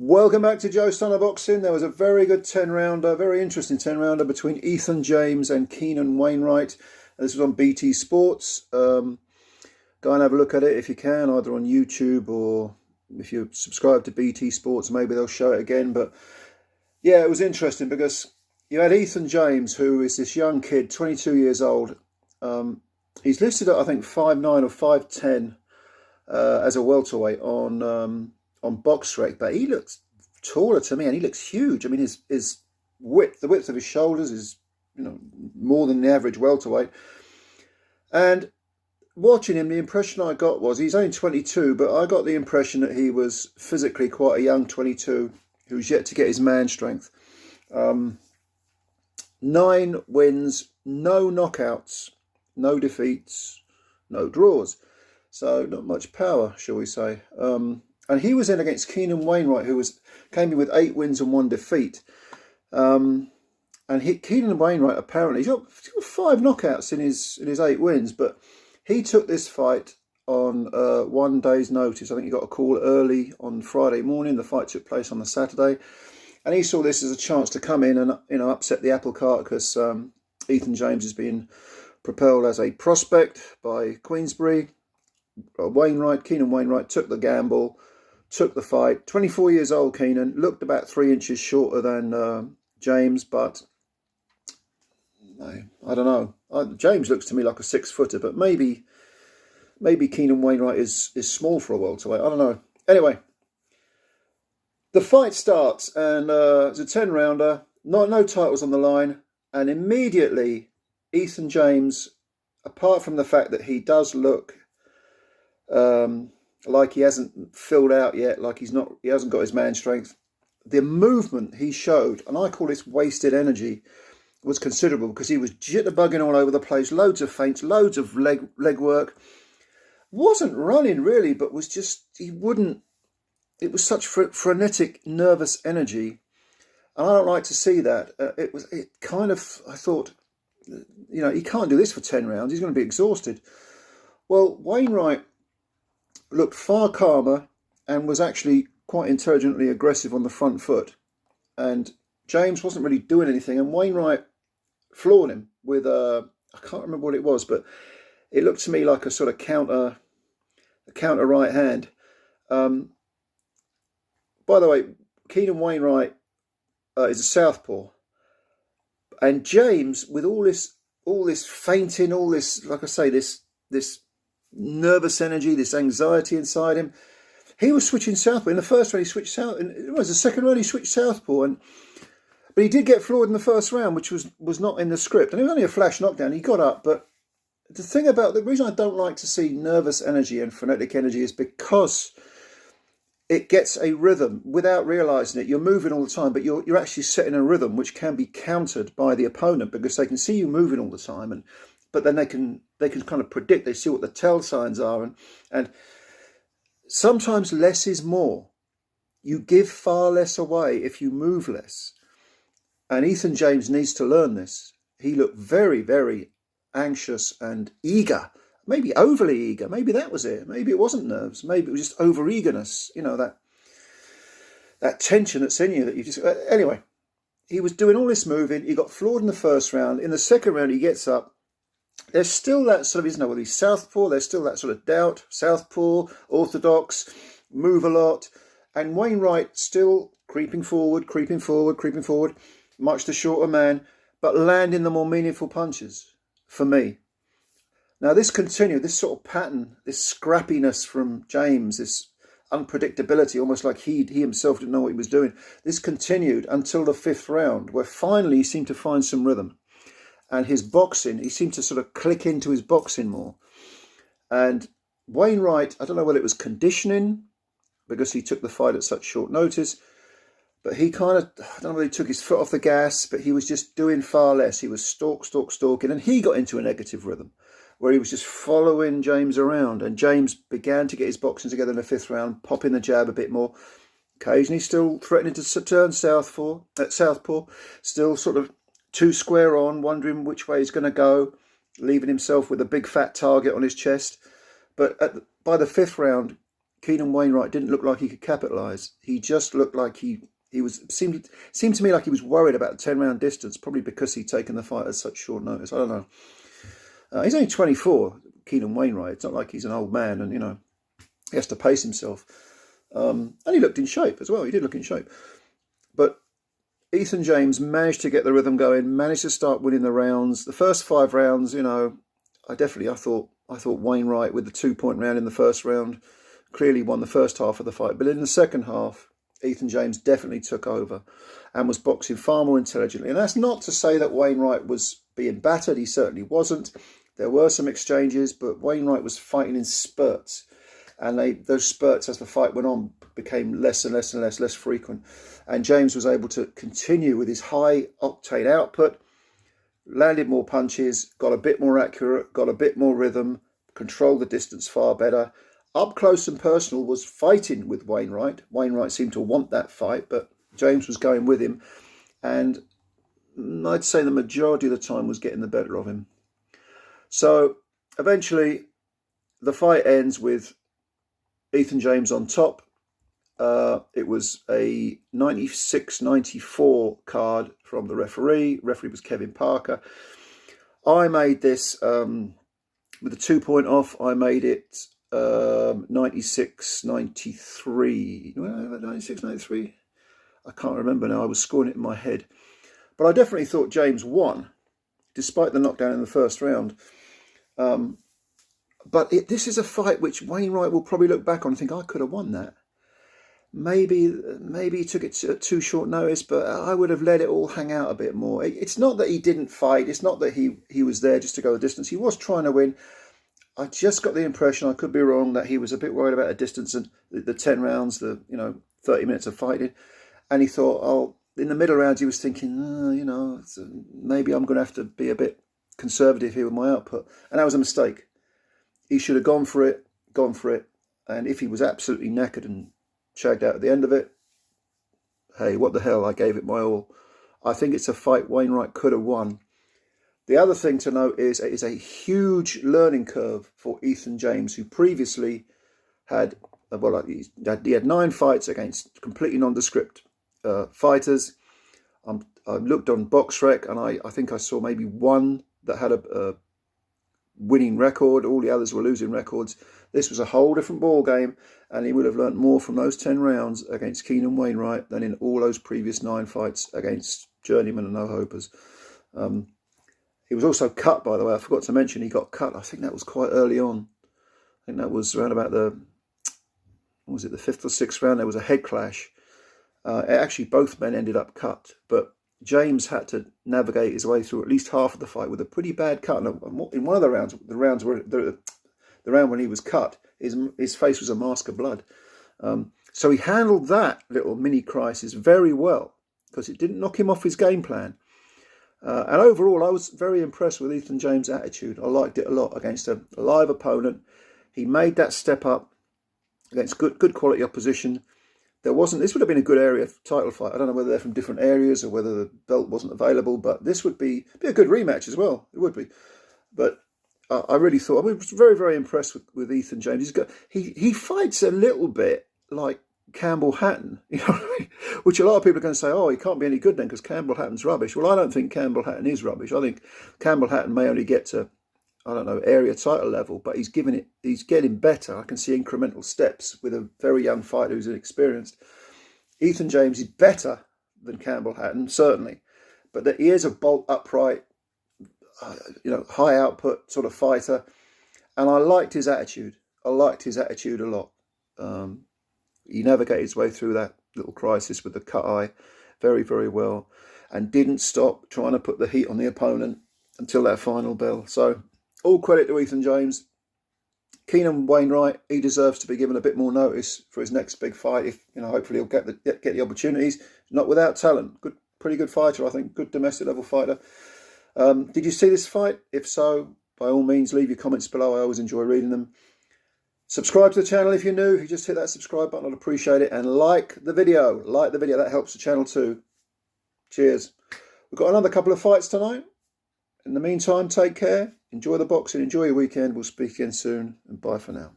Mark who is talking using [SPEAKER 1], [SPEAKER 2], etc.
[SPEAKER 1] Welcome back to Joe Stunner Boxing. There was a very good 10-rounder, very interesting 10-rounder between EITHAN James and Keanen Wainwright. This was on BT Sports. Go and have a look at it if you can, either on YouTube or if you subscribe to BT Sports, maybe they'll show it again. But yeah, it was interesting because you had EITHAN James, who is this young kid, 22 years old. He's listed at, I think, 5'9" or 5'10" as a welterweight on BoxRec, but he looks taller to me, and he looks huge. I mean, his width, the width of his shoulders is, more than the average welterweight. And watching him, the impression I got was he's only 22, but I got the impression that he was physically quite a young 22 who's yet to get his man strength. 9 wins, no knockouts, no defeats, no draws. So not much power, shall we say. And he was in against Keanen Wainwright, who came in with 8 wins and 1 defeat. And Keanen Wainwright, apparently, he's got 5 knockouts in his 8 wins, but he took this fight on 1 day's notice. I think he got a call early on Friday morning. The fight took place on the Saturday. And he saw this as a chance to come in and upset the apple cart, because EITHAN James is being propelled as a prospect by Queensbury. Keanen Wainwright took the gamble, took the fight. 24 years old, Keanan, looked about 3 inches shorter than James, but no, I don't know. James looks to me like a 6-footer, but maybe Keanen Wainwright is small for a welterweight. I don't know. Anyway, the fight starts, and it's a 10-rounder. No titles on the line, and immediately EITHAN James, apart from the fact that he does look like he hasn't filled out yet, like he hasn't got his man strength, the movement he showed, and I call this wasted energy, was considerable, because he was jitterbugging all over the place, loads of feints, loads of leg work. Wasn't running really, but was just, it was such frenetic, nervous energy, and I don't like to see that. I thought, he can't do this for 10 rounds, he's going to be exhausted. Well, Wainwright looked far calmer and was actually quite intelligently aggressive on the front foot. And James wasn't really doing anything, and Wainwright floored him with I can't remember what it was, but it looked to me like a sort of counter right hand. By the way, Keanen Wainwright is a southpaw, and James, with all this feinting, all this, like I say, this nervous energy, this anxiety inside him, he was switching southpaw. In the first round he switched south, and it was the second round he switched southpaw, but he did get floored in the first round, which was not in the script, and it was only a flash knockdown. He got up, but the reason I don't like to see nervous energy and frenetic energy is because it gets a rhythm without realising it. You're moving all the time, but you're actually setting a rhythm which can be countered by the opponent, because they can see you moving all the time, but then they can kind of predict. They see what the tell signs are, and sometimes less is more. You give far less away if you move less, and EITHAN James needs to learn this. He looked very, very anxious and eager, maybe overly eager. Maybe that was it. Maybe it wasn't nerves. Maybe it was just over eagerness. That tension that's in you that you just. Anyway, he was doing all this moving. He got floored in the first round. In the second round, he gets up. There's still that sort of, whether he's southpaw, there's still that sort of doubt, southpaw, orthodox, move a lot, and Wainwright still creeping forward, much the shorter man, but landing the more meaningful punches for me. Now this continued, this sort of pattern, this scrappiness from James, this unpredictability, almost like he himself didn't know what he was doing. This continued until the 5th round, where finally he seemed to find some rhythm. And his boxing, he seemed to sort of click into his boxing more. And Wainwright, I don't know whether it was conditioning, because he took the fight at such short notice, but he kind of, I don't know whether he took his foot off the gas, but he was just doing far less. He was stalking, and he got into a negative rhythm, where he was just following James around. And James began to get his boxing together in the 5th round, popping the jab a bit more, occasionally still threatening to turn southpaw, still sort of 2 square on, wondering which way he's going to go, leaving himself with a big fat target on his chest. But by the 5th round, Keanen Wainwright didn't look like he could capitalise. He just looked like he seemed to me like he was worried about the 10-round distance, probably because he'd taken the fight at such short notice. I don't know. He's only 24, Keanen Wainwright. It's not like he's an old man and, he has to pace himself. And he looked in shape as well. He did look in shape. But EITHAN James managed to get the rhythm going, managed to start winning the rounds. The first 5 rounds, I thought Wainwright with the 2-point round in the first round clearly won the first half of the fight. But in the second half, EITHAN James definitely took over and was boxing far more intelligently. And that's not to say that Wainwright was being battered. He certainly wasn't. There were some exchanges, but Wainwright was fighting in spurts. And those spurts, as the fight went on, became less and less frequent. And James was able to continue with his high octane output, landed more punches, got a bit more accurate, got a bit more rhythm, controlled the distance far better. Up close and personal was fighting with Wainwright. Wainwright seemed to want that fight, but James was going with him. And I'd say the majority of the time was getting the better of him. So eventually the fight ends with EITHAN James on top. It was a 96-94 card from the referee. Referee was Kevin Parker. I made this with a 2-point off. I made it 96-93. 96-93? I can't remember now. I was scoring it in my head. But I definitely thought James won, despite the knockdown in the first round. But this is a fight which Wainwright will probably look back on and think, I could have won that. Maybe he took it at too short notice, but I would have let it all hang out a bit more. It's not that he didn't fight. It's not that he was there just to go the distance. He was trying to win. I just got the impression, I could be wrong, that he was a bit worried about the distance and the 10 rounds, 30 minutes of fighting. And he thought, in the middle rounds, he was thinking, maybe I'm going to have to be a bit conservative here with my output. And that was a mistake. He should have gone for it. And if he was absolutely knackered and shagged out at the end of it, hey, what the hell, I gave it my all. I think it's a fight Wainwright could have won. The other thing to note is it is a huge learning curve for EITHAN James, who previously had, he had 9 fights against completely nondescript fighters. I looked on BoxRec and I think I saw maybe one that had a winning record. All the others were losing records. This was a whole different ball game, and he would have learnt more from those 10 rounds against Keanen Wainwright than in all those previous 9 fights against journeymen and no-hopers. He was also cut, by the way. I forgot to mention he got cut. I think that was quite early on. I think that was around about the 5th or 6th round. There was a head clash. Actually, both men ended up cut, but James had to navigate his way through at least half of the fight with a pretty bad cut. And in one of the rounds where the round when he was cut, his face was a mask of blood. So he handled that little mini crisis very well, because it didn't knock him off his game plan. And overall, I was very impressed with EITHAN James' attitude. I liked it a lot against a live opponent. He made that step up against good quality opposition. This would have been a good area title fight. I don't know whether they're from different areas or whether the belt wasn't available, but this would be a good rematch as well. It would be. But I really thought, I was very, very impressed with EITHAN James. He fights a little bit like Campbell Hatton, which a lot of people are going to say, he can't be any good then because Campbell Hatton's rubbish. Well, I don't think Campbell Hatton is rubbish. I think Campbell Hatton may only get to, area title level, but he's getting better. I can see incremental steps with a very young fighter who's inexperienced. EITHAN James is better than Campbell Hatton, certainly, but that he is a bolt upright, high output sort of fighter, and I liked his attitude. I liked his attitude a lot. He navigated his way through that little crisis with the cut eye very, very well, and didn't stop trying to put the heat on the opponent until that final bell. So all credit to EITHAN James. Keanen Wainwright, he deserves to be given a bit more notice for his next big fight. If hopefully he'll get the opportunities. Not without talent. Pretty good fighter, I think. Good domestic level fighter. Did you see this fight? If so, by all means, leave your comments below. I always enjoy reading them. Subscribe to the channel if you're new. If you just hit that subscribe button, I'd appreciate it. And like the video. Like the video. That helps the channel too. Cheers. We've got another couple of fights tonight. In the meantime, take care. Enjoy the boxing. Enjoy your weekend. We'll speak again soon. And bye for now.